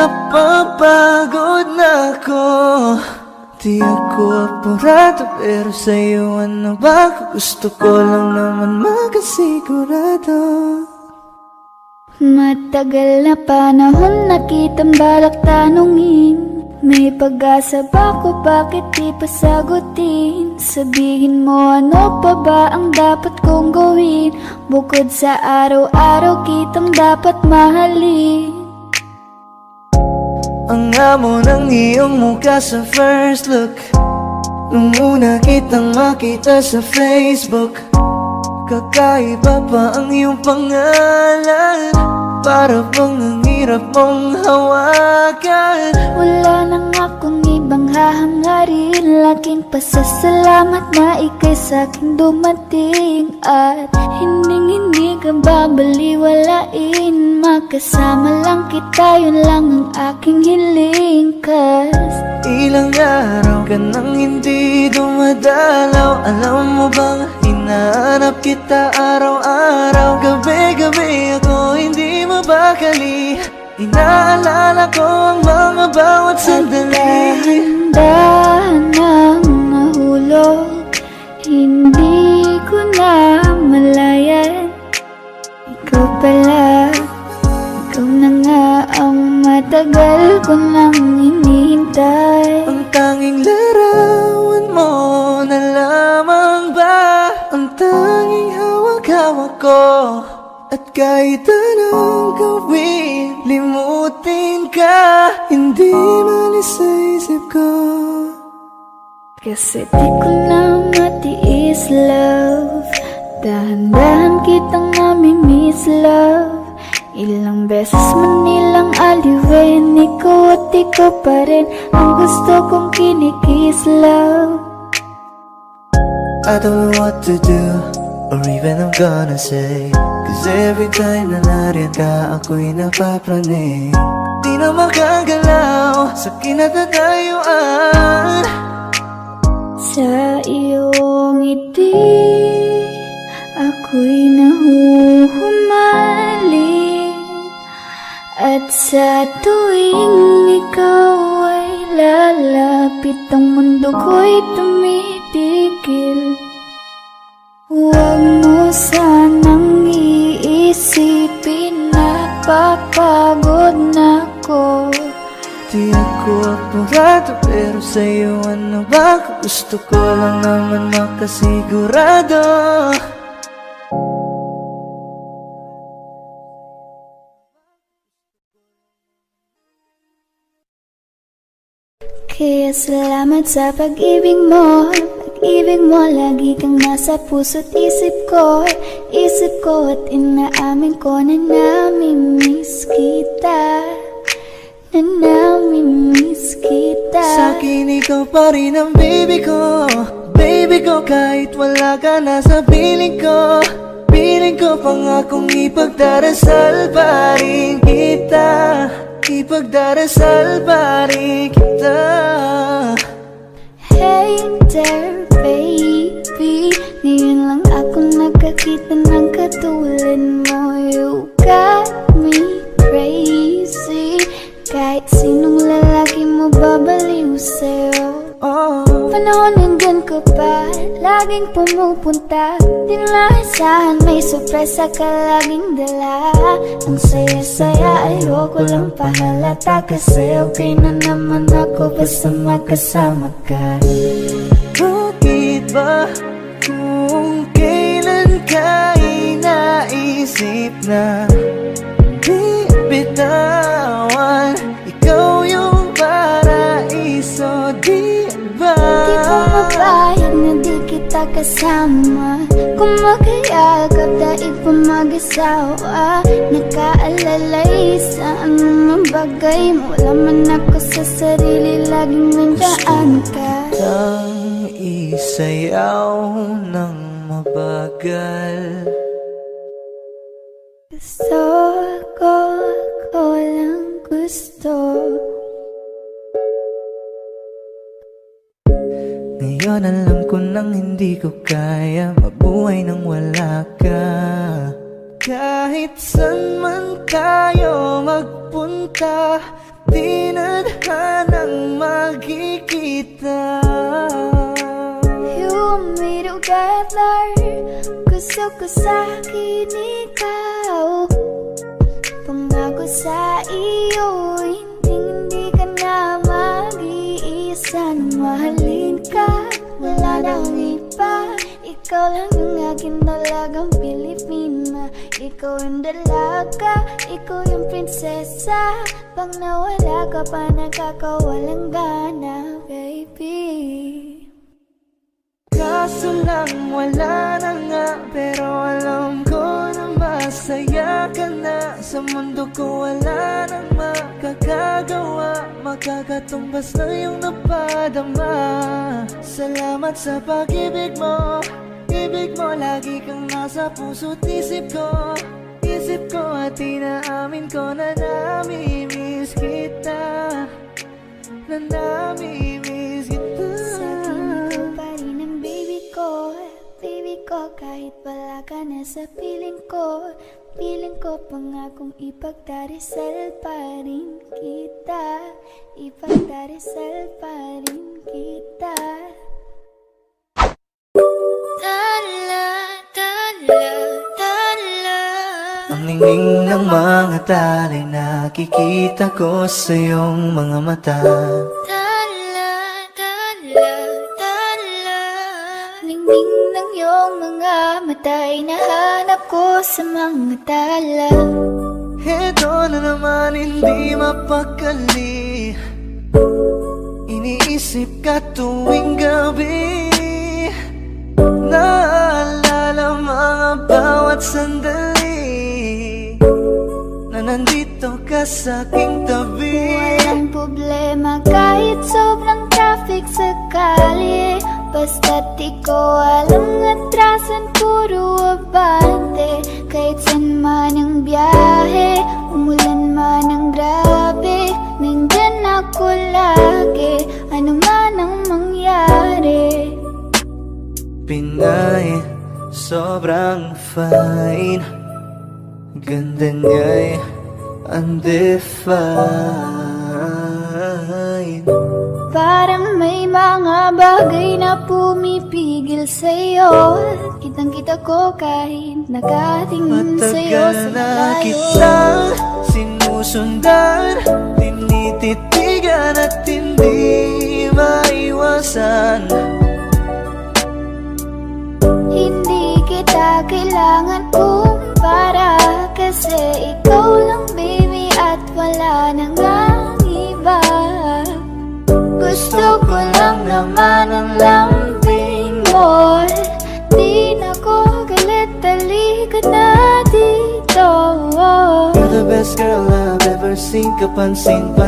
napapagod na ako. Di ako apurado, pero sa'yo ano ba? Gusto ko lang naman makasigurado. Matagal na panahon na kitang balak tanungin, may pag-asa ba ko, bakit di pa sagutin? Sabihin mo ano pa ba ang dapat kong gawin, bukod sa araw-araw kitang dapat mahalin. Ang amo ng iyong mukha sa first look, nung una kitang makita sa Facebook. Kakaiba pa ang iyong pangalan, para bang ang hirap mong hawakan. Wala nang akong ibang hahangarin, laking pasasalamat na ika'y sa'king dumating. At hindi ka babaliwalain, makasama lang kita, yun lang ang aking hiling. Cause ilang araw ka nang hindi dumadalaw, alam mo bang hinahanap kita araw-araw. Gabi-gabi ako hindi mabakali, inaalala ko ang mga bawat sandali. At dahan nang nahulog, hindi ko na malayan. Ikaw pala, ikaw na nga ang matagal ko nang hinihintay. Ang tanging larawan mo na lamang ba, ang tanging hawak-hawak ko. At kahit anong gawin, limutin ka, hindi malis sa isip ko. Kasi di ko na matiis, love, dahan-dahan kitang nami-miss, love. Ilang beses man nilang aliwin, ikaw at ikaw pa rin ang gusto kong kinikiss, love. I don't know what to do, or even I'm gonna say, cause every time na nariyan ka, ako'y napapraning. Di na makagalaw sa kinatatayuan. Sa iyong ngiti, ako'y nahuhumaling. At sa tuwing ikaw ay lalapit, ang mundo ko'y tumitigil. Huwag mo sanang iisipin na papagod na ko. Di ako apurado, pero sa'yo ano ba? Gusto ko lang naman makasigurado. Kaya salamat sa pag-ibig mo. Pag-ibig mo, lagi kang nasa puso't isip ko. Isip ko at inaamin ko na nami-miss kita, na nami-miss kita. Sa'kin ikaw pa rin ang baby ko. Baby ko, kahit wala ka na sa piling ko. Piling ko pangakong ipagdarasal pa rin kita, ipagdarasal pa rin kita. Hey there baby, ngayon lang ako nakakita ng katulad mo. You got me crazy, kahit sinong lalaki mo babaliw sa'yo. Panahon nandyan ka pa, laging pumupunta, di naasahan may sorpresa ka laging dala. Ang saya-saya, ayoko lang pahalata, kasi okay na naman ako basta makasama ka. Bakit ba kung kailan ka inaisip na di bitawan, ikaw yung paraiso, di ba? Di ko mapayag na di kita kasama, kung magkayagap daig pa mag-asawa. Nakaalalay sa anumang bagay, wala man ako sa sarili, laging nandaan ka. Ang isayaw ng mabagal, gusto ko, ako lang gusto. Ngayon alam ko nang hindi ko kaya mabuhay nang wala ka. Kahit saan man tayo magpunta, di nadhanang magkikita. You and me together, gusto ko sa'kin ikaw. Pangako sa iyo, hindi ka na mag-iisa. Nang mahalin ka, wala nang iba. Ikaw lang yung aking dalagang Pilipina. Ikaw yung dalaga, ikaw yung prinsesa. Pag nawala ka pa, nakakawalang gana, baby. Kaso lang wala na nga, pero alam ko na masaya ka na. Sa mundo ko wala nang makakagawa, makakatumbas na yung napadama. Salamat sa pag-ibig mo, ibig mo lagi kang nasa puso't isip ko. Isip ko at inaamin ko na namimiss kita, na namimiss kita. Baby ko, kahit wala ka na sa piling ko, piling ko pangakong ipagdarasal pa rin kita, ipagdarasal pa rin kita. Tala, tala, tala. Ang ningning ng mga tali nakikita ko sa iyong mga mata. Mga mata'y nahanap ko sa mga tala. Heto na naman hindi mapakali, iniisip ka tuwing gabi. Naalala mga bawat sandali na nandito ka sa aking tabi. Walang problema kahit sobrang traffic sa kali, basta't ikaw alam atrasan puro abante. Kahit san man ang biyahe, umulan man ang grabe, nandyan ako lagi, ano man ang mangyari. Pinay, sobrang fine, ganda niya'y undefined. Parang may mga bagay na pumipigil sa'yo. Kitang-kita ko kahit nakatingin sa'yo sa matagal na malayo. kitang sinusundan, tinititigan at hindi maiwasan. Hindi kita kailangan kumpara, kasi ikaw lang baby at wala nang ang iba. Gusto ko lang naman ang lambing mo, di na ko galit, halika na dito. You're the best girl I've ever seen, kapansin-pansin.